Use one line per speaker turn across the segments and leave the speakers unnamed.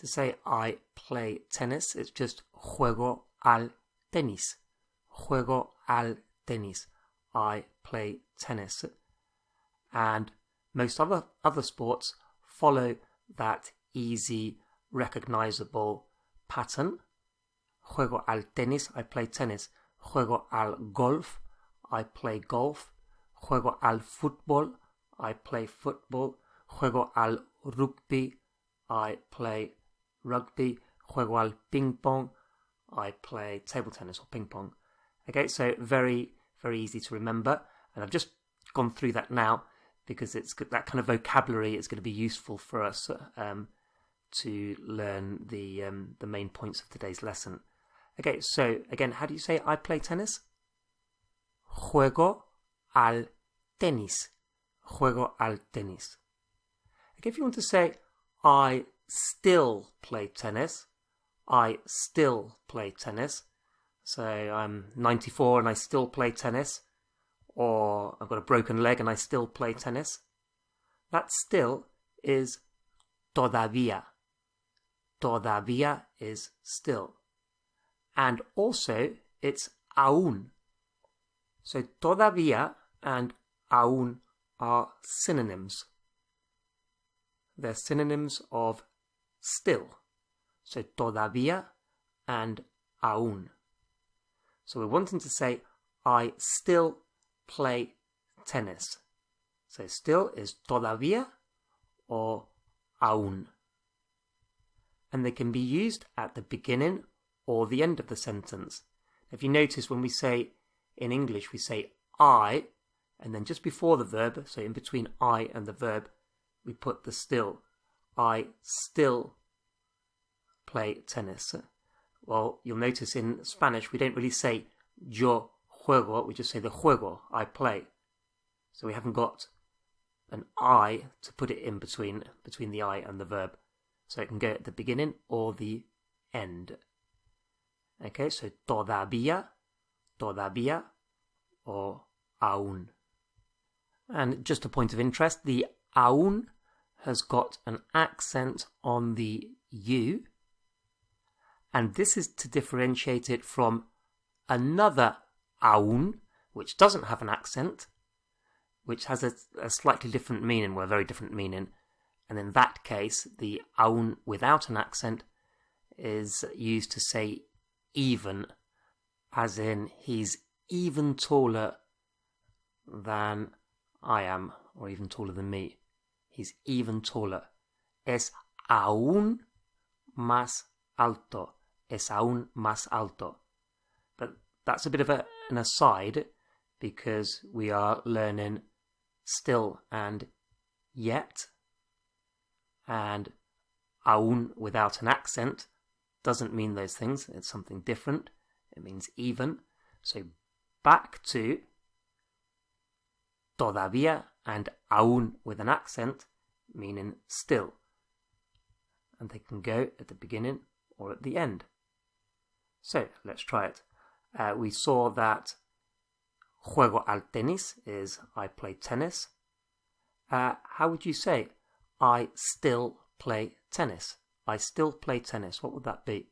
To say I play tennis, it's just juego al tenis. Juego al tenis. I play tennis. And most other sports follow that easy, recognizable pattern. Juego al tenis, I play tennis. Juego al golf, I play golf. Juego al fútbol, I play football. Juego al rugby, I play rugby. Juego al ping pong, I play table tennis or ping pong. Okay, so very, very easy to remember. And I've just gone through that now because it's that kind of vocabulary is going to be useful for us to learn the main points of today's lesson. Okay, so again, how do you say I play tennis? Juego al tenis. Juego al tenis. Okay, if you want to say I still play tennis, I still play tennis. So I'm 94 and I still play tennis. Or I've got a broken leg and I still play tennis. That still is todavía. Todavía is still. And also it's aún. So todavía and aún are synonyms. They're synonyms of still. So todavía and aún. So we're wanting to say I still play tennis. So still is todavía or aún. And they can be used at the beginning or the end of the sentence. If you notice when we say in English, we say I, and then just before the verb, so in between I and the verb, we put the still. I still play tennis. Well, you'll notice in Spanish we don't really say yo juego, we just say the juego, I play. So we haven't got an I to put it in between the I and the verb. So it can go at the beginning or the end. Okay, so todavía, or aún. And just a point of interest, the aún has got an accent on the U, and this is to differentiate it from another aún, which doesn't have an accent, which has a slightly different meaning, or a very different meaning. And in that case, the aún without an accent is used to say even, as in he's even taller than I am, or even taller than me. He's even taller. Es aún más alto. Es aún más alto. But that's a bit of an aside, because we are learning still and yet, and aún without an accent doesn't mean those things. It's something different. It means even. So back to todavía and aún with an accent, meaning still. And they can go at the beginning or at the end. So let's try it. We saw that juego al tenis is I play tennis. How would you say I still play tennis? I still play tennis. What would that be?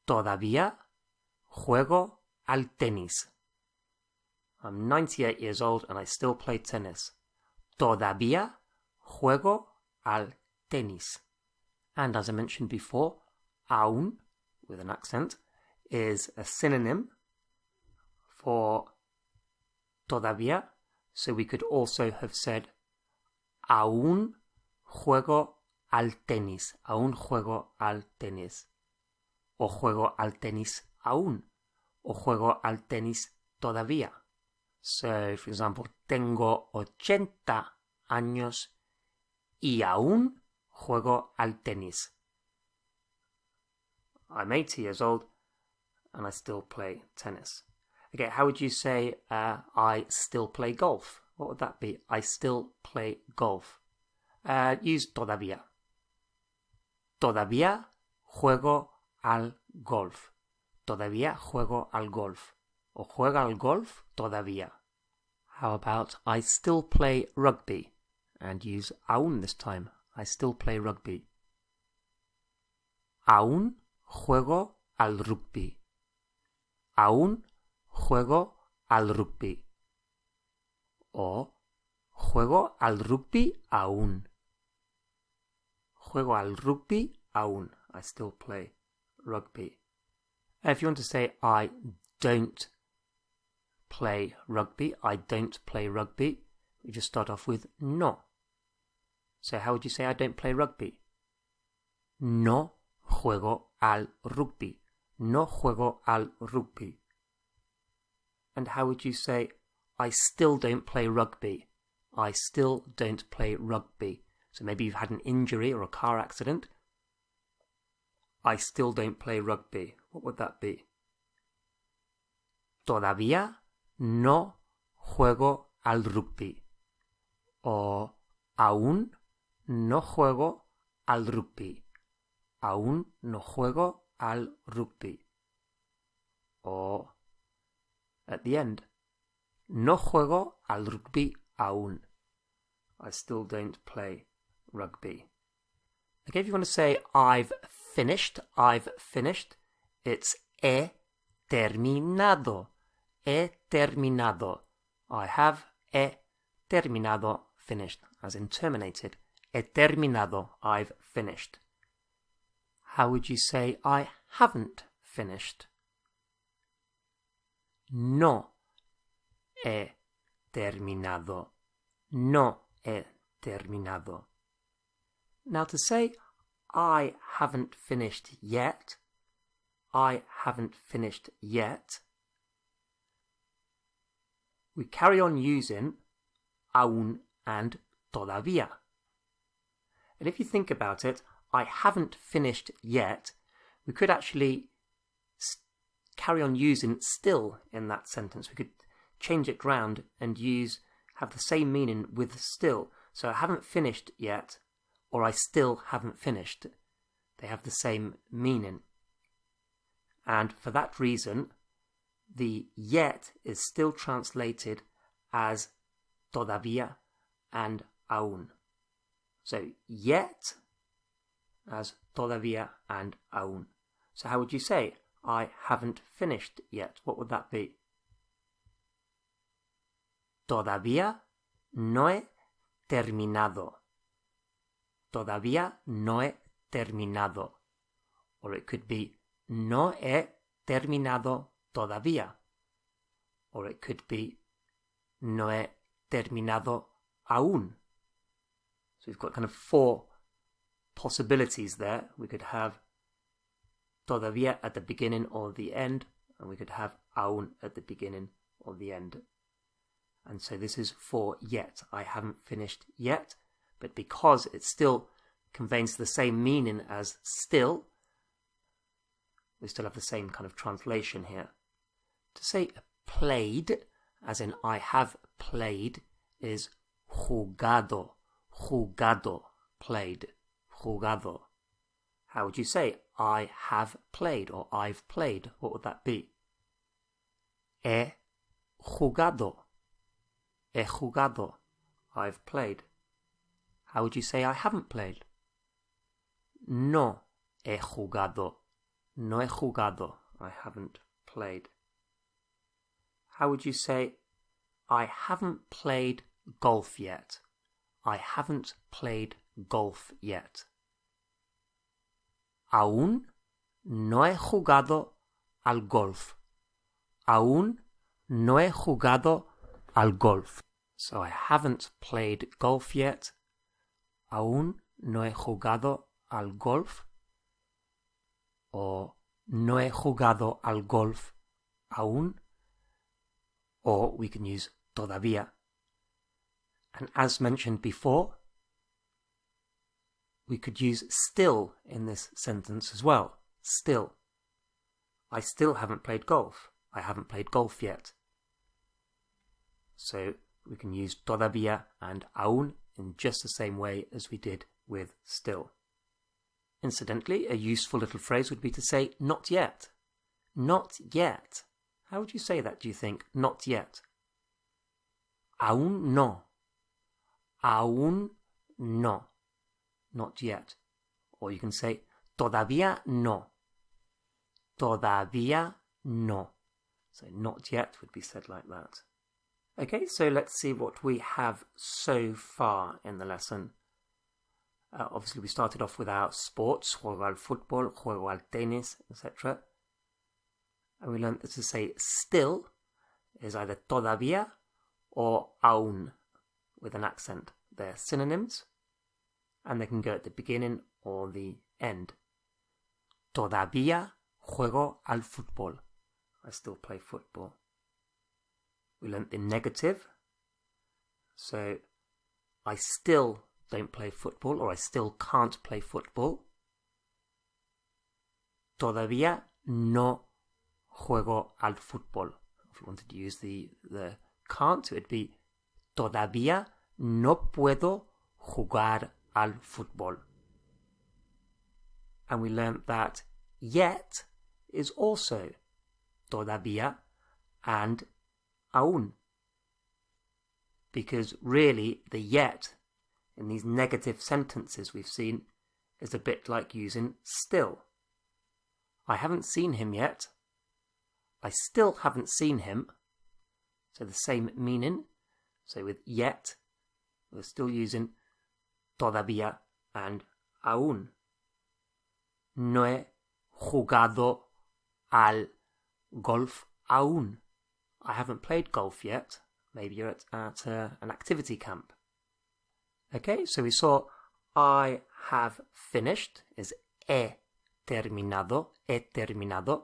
Todavía juego al tenis. I'm 98 years old and I still play tennis. Todavía juego al tenis. And as I mentioned before, aún, with an accent, is a synonym for todavía. So we could also have said aún juego al tenis. Aún juego al tenis. O juego al tenis aún. O juego al tenis todavía. So, for example, tengo 80 años y aún juego al tenis. I'm 80 years old and I still play tennis. Okay, how would you say I still play golf? What would that be? I still play golf. Use todavía. Todavía juego al golf. Todavía juego al golf. O juega al golf todavía. How about I still play rugby? And use aún this time. I still play rugby. Aún juego al rugby. Aún juego al rugby. O juego al rugby aún. Juego al rugby aún. I still play rugby. If you want to say I don't play rugby, I don't play rugby, we just start off with no. So how would you say I don't play rugby? No juego al rugby. No juego al rugby. And how would you say I still don't play rugby? I still don't play rugby. So maybe you've had an injury or a car accident. I still don't play rugby. What would that be? Todavía no juego al rugby. O aún no juego al rugby. Aún no juego al rugby. O at the end, no juego al rugby aún. I still don't play rugby. Okay, if you want to say I've finished, it's he terminado. He terminado. I have he terminado, finished, as in terminated. He terminado, I've finished. How would you say I haven't finished? No he terminado. No he terminado. Now to say I haven't finished yet, I haven't finished yet, we carry on using aún and todavía. And if you think about it, I haven't finished yet, we could actually carry on using still in that sentence. We could change it round and have the same meaning with still. So I haven't finished yet, or I still haven't finished. They have the same meaning. And for that reason, the yet is still translated as todavía and aún. So yet as todavía and aún. So how would you say I haven't finished yet? What would that be? Todavía no he terminado. Todavía no he terminado. Or it could be no he terminado todavía. Or it could be no he terminado aún. So we've got kind of four possibilities there. We could have todavía at the beginning or the end, and we could have aún at the beginning or the end. And so this is for yet. I haven't finished yet, but because it still conveys the same meaning as still, we still have the same kind of translation here. To say played, as in I have played, is jugado. Jugado, played. Jugado. How would you say I have played or I've played? What would that be? He jugado. He jugado. I've played. How would you say I haven't played? No he jugado. No he jugado. I haven't played. How would you say I haven't played golf yet? I haven't played golf yet. Aún no he jugado al golf. Aún no he jugado al golf. So I haven't played golf yet. Aún no he jugado al golf. Or no he jugado al golf aún. Or we can use todavía. And as mentioned before, we could use still in this sentence as well. Still. I still haven't played golf. I haven't played golf yet. So we can use todavía and aún in just the same way as we did with still. Incidentally, a useful little phrase would be to say not yet. Not yet. How would you say that, do you think? Not yet. Aún no. Aún no. not yet. Or you can say todavía no. Todavía no. So not yet would be said like that. Okay, so let's see what we have so far in the lesson. Obviously we started off with our sports, juego al fútbol, juego al tenis, etc. And we learned that to say still is either todavía or aún with an accent. They're synonyms and they can go at the beginning or the end. Todavía juego al fútbol. I still play football. We learnt the negative. So I still don't play football, or I still can't play football. Todavía no juego al fútbol. If we wanted to use the can't, it would be todavía no puedo jugar al fútbol. And we learnt that yet is also todavía and aún. Because really the yet in these negative sentences we've seen is a bit like using still. I haven't seen him yet. I still haven't seen him. So the same meaning. So with yet, we're still using todavía and aún. No he jugado al golf aún. I haven't played golf yet. Maybe you're at an activity camp. Okay, so we saw I have finished is he terminado, he terminado.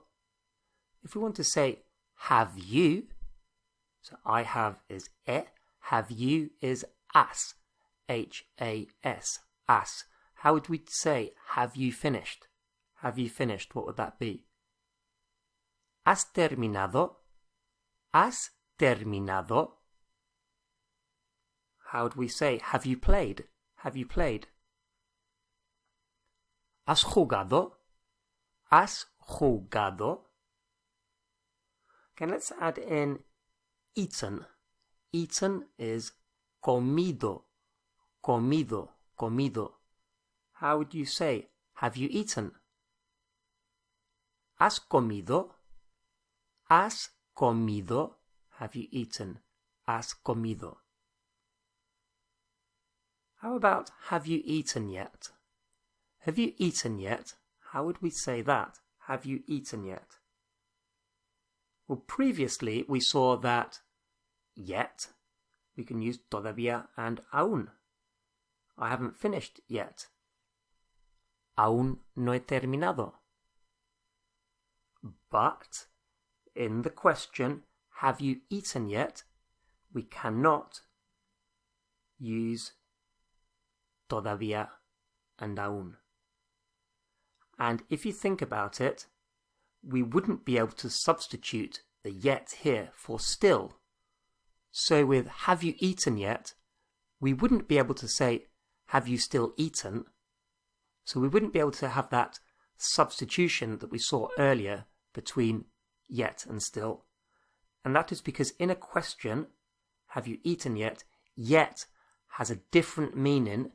If we want to say have you, so I have is have you is has, H-A-S, has. How would we say have you finished? Have you finished? What would that be? Has terminado, has terminado. How would we say, have you played? Have you played? ¿Has jugado? ¿Has jugado? Okay, let's add in eaten. Eaten is comido. Comido. Comido. How would you say, have you eaten? ¿Has comido? ¿Has comido? Have you eaten? ¿Has comido? How about have you eaten yet? Have you eaten yet? How would we say that? Have you eaten yet? Well, previously we saw that yet we can use todavía and aún. I haven't finished yet. Aún no he terminado. But in the question, have you eaten yet? We cannot use todavía and aún. And if you think about it, we wouldn't be able to substitute the yet here for still. So with have you eaten yet, we wouldn't be able to say have you still eaten. So we wouldn't be able to have that substitution that we saw earlier between yet and still. And that is because in a question, have you eaten yet, yet has a different meaning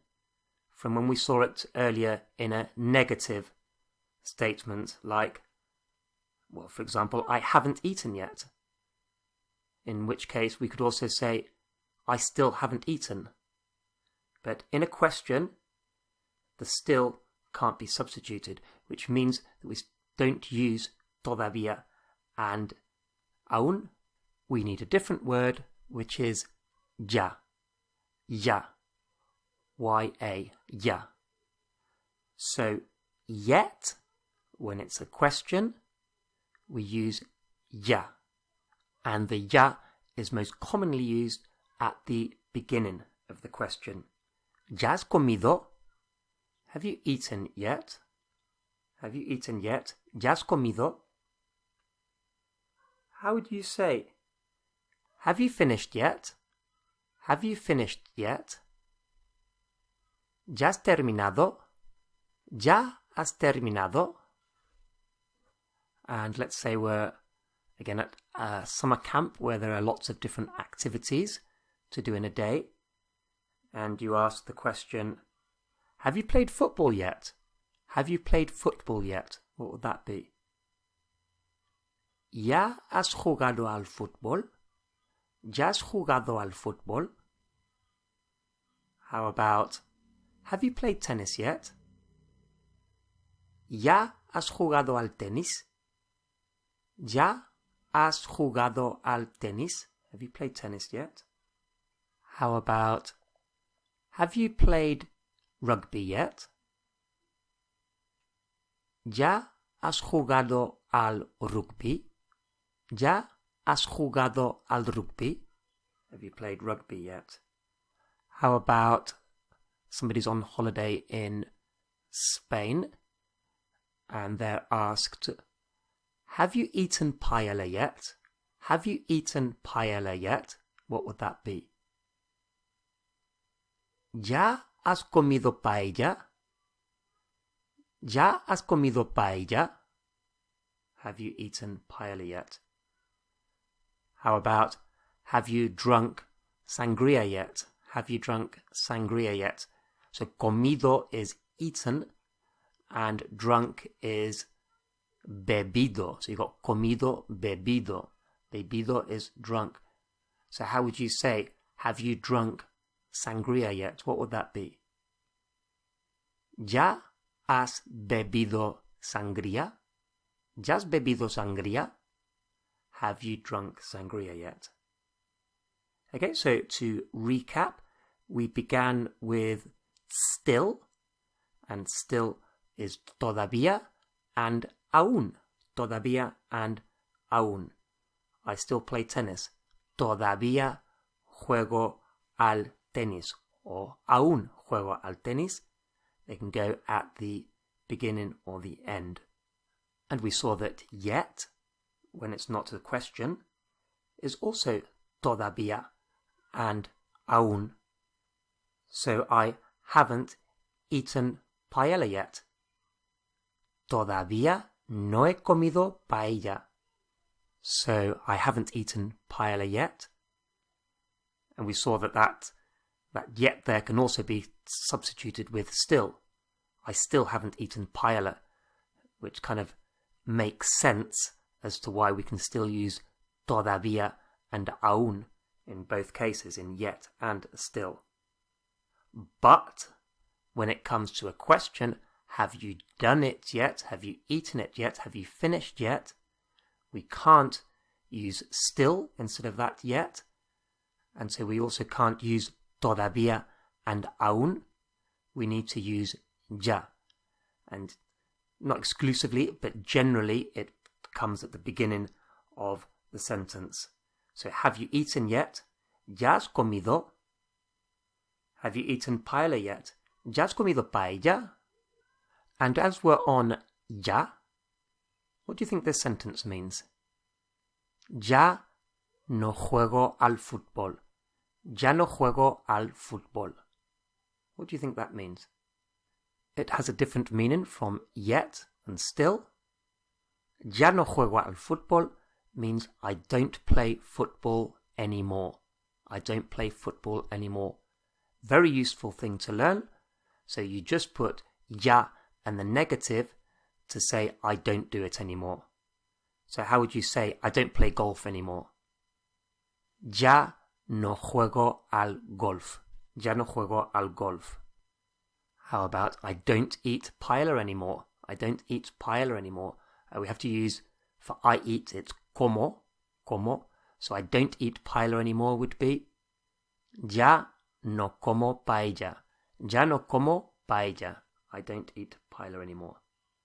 from when we saw it earlier in a negative statement like, well, for example, I haven't eaten yet. In which case we could also say, I still haven't eaten. But in a question, the still can't be substituted, which means that we don't use todavía and aún. We need a different word, which is ya. Ya. Y-A. Ya. So, yet, when it's a question, we use ya. And the ya is most commonly used at the beginning of the question. ¿Ya has comido? Have you eaten yet? Have you eaten yet? ¿Ya has comido? How would you say, have you finished yet? Have you finished yet? ¿Ya has terminado? ¿Ya has terminado? And let's say we're again at a summer camp where there are lots of different activities to do in a day. And you ask the question, Have you played football yet? Have you played football yet? What would that be? ¿Ya has jugado al fútbol? ¿Ya has jugado al fútbol? How about, have you played tennis yet? ¿Ya has jugado al tenis? ¿Ya has jugado al tenis? Have you played tennis yet? How about, have you played rugby yet? ¿Ya has jugado al rugby? ¿Ya has jugado al rugby? Have you played rugby yet? How about somebody's on holiday in Spain and they're asked, have you eaten paella yet? Have you eaten paella yet? What would that be? ¿Ya has comido paella? ¿Ya has comido paella? Have you eaten paella yet? How about, have you drunk sangria yet? Have you drunk sangria yet? So comido is eaten and drunk is bebido. So you've got comido, bebido. Bebido is drunk. So how would you say, have you drunk sangria yet? What would that be? ¿Ya has bebido sangría? ¿Ya has bebido sangría? Have you drunk sangria yet? Okay, so to recap, we began with still, and still is todavía and aún. Todavía and aún. I still play tennis. Todavía juego al tenis. Or aún juego al tenis. They can go at the beginning or the end. And we saw that yet, when it's not a question, is also todavía and aún. So I haven't eaten paella yet. Todavía no he comido paella. So I haven't eaten paella yet. And we saw that yet there can also be substituted with still. I still haven't eaten paella, which kind of makes sense as to why we can still use todavía and aún in both cases, in yet and still. But when it comes to a question, have you done it yet? Have you eaten it yet? Have you finished yet? We can't use still instead of that yet. And so we also can't use todavía and aún. We need to use ya. And not exclusively, but generally it comes at the beginning of the sentence. So have you eaten yet? ¿Ya has comido? Have you eaten paella yet? ¿Ya has comido paella? And as we're on ya, what do you think this sentence means? Ya no juego al fútbol. Ya no juego al fútbol. What do you think that means? It has a different meaning from yet and still. Ya no juego al fútbol means I don't play football anymore. I don't play football anymore. Very useful thing to learn. So you just put ya and the negative to say I don't do it anymore. So how would you say I don't play golf anymore? Ya no juego al golf. Ya no juego al golf. How about I don't eat paella anymore? I don't eat paella anymore. We have to use, for I eat, it's como. So I don't eat paella anymore would be ya no como paella. Ya no como paella. I don't eat paella anymore.